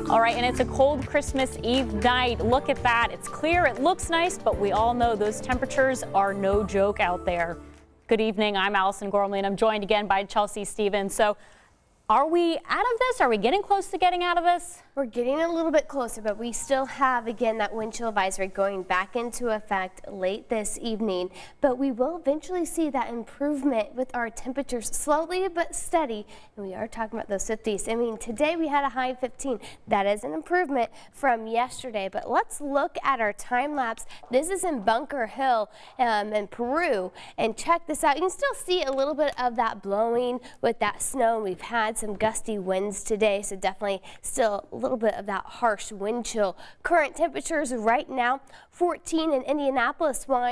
All right, and it's a cold Christmas Eve night. Look at that. It's clear, it looks nice, but we all know those temperatures are no joke out there. Good evening. I'm Allison Gormley, and I'm joined again by Chelsea Stevens. So are we out of this? Are we getting close to getting out of this? We're getting a little bit closer, but we still have, again, that wind chill advisory going back into effect late this evening. But we will eventually see that improvement with our temperatures slowly but steady. And we are talking about those 50s. I mean, today we had a high of 15. That is an improvement from yesterday. But let's look at our time lapse. This is in Bunker Hill in Peru. And check this out. You can still see a little bit of that blowing with that snow. We've had some gusty winds today, so definitely still a little bit of that harsh wind chill. Current temperatures right now 14 in Indianapolis, while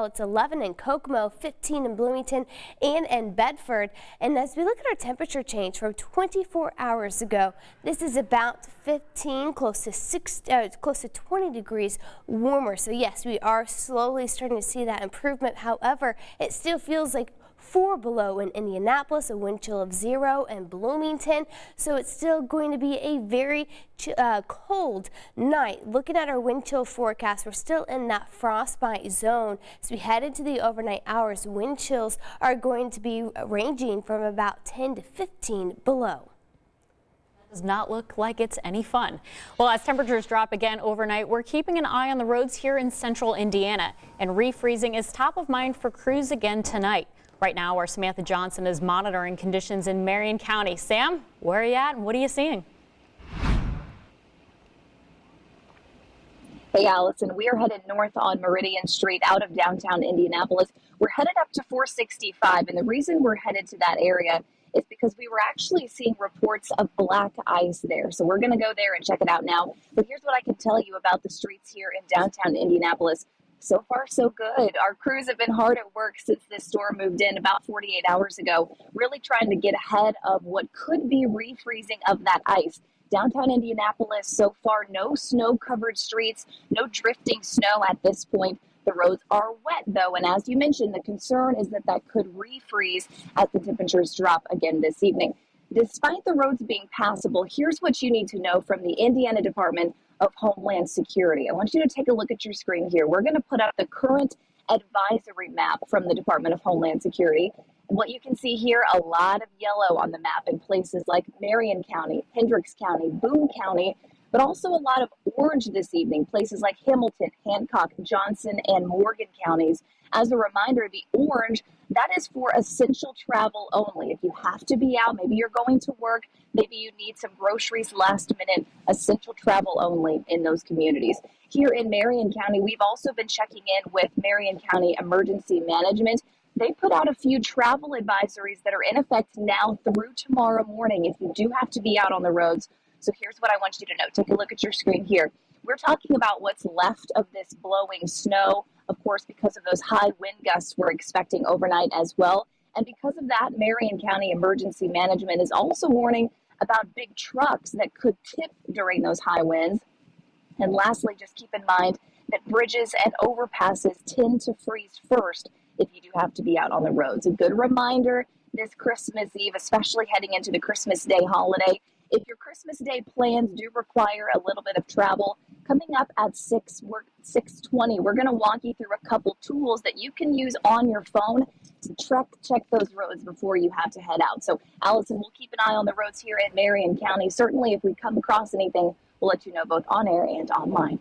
it's 11 in Kokomo, 15 in Bloomington and in Bedford. And as we look at our temperature change from 24 hours ago, this is about 15, close to 20 degrees warmer. So yes, we are slowly starting to see that improvement. However, it still feels like 4 below in Indianapolis, a wind chill of 0 in Bloomington. So it's still going to be a very cold night. Looking at our wind chill forecast, we're still in that frostbite zone. As we head into the overnight hours, wind chills are going to be ranging from about 10 to 15 below. Does not look like it's any fun. Well, as temperatures drop again overnight, we're keeping an eye on the roads here in central Indiana, and refreezing is top of mind for crews again tonight. Right now, our Samantha Johnson is monitoring conditions in Marion County. Sam, where are you at and what are you seeing? Hey, Allison, we are headed north on Meridian Street out of downtown Indianapolis. We're headed up to 465, and the reason we're headed to that area is because we were actually seeing reports of black ice there. So we're going to go there and check it out now. But here's what I can tell you about the streets here in downtown Indianapolis. So far, so good. Our crews have been hard at work since this storm moved in about 48 hours ago, really trying to get ahead of what could be refreezing of that ice. Downtown Indianapolis, so far, no snow-covered streets, no drifting snow at this point. The roads are wet, though, and as you mentioned, the concern is that that could refreeze as the temperatures drop again this evening. Despite the roads being passable, here's what you need to know from the Indiana Department of Homeland Security. I want you to take a look at your screen here. We're going to put up the current advisory map from the Department of Homeland Security. And what you can see here, a lot of yellow on the map in places like Marion County, Hendricks County, Boone County, but also a lot of orange this evening, places like Hamilton, Hancock, Johnson, and Morgan counties. As a reminder, the orange, that is for essential travel only. If you have to be out, maybe you're going to work, maybe you need some groceries last minute, essential travel only in those communities. Here in Marion County, we've also been checking in with Marion County Emergency Management. They put out a few travel advisories that are in effect now through tomorrow morning if you do have to be out on the roads. So here's what I want you to know. Take a look at your screen here. We're talking about what's left of this blowing snow, of course, because of those high wind gusts we're expecting overnight as well. And because of that, Marion County Emergency Management is also warning about big trucks that could tip during those high winds. And lastly, just keep in mind that bridges and overpasses tend to freeze first if you do have to be out on the roads. A good reminder this Christmas Eve, especially heading into the Christmas Day holiday, if your Christmas Day plans do require a little bit of travel, coming up at 6:20, we're going to walk you through a couple tools that you can use on your phone to check those roads before you have to head out. So, Allison, we'll keep an eye on the roads here in Marion County. Certainly, if we come across anything, we'll let you know both on air and online.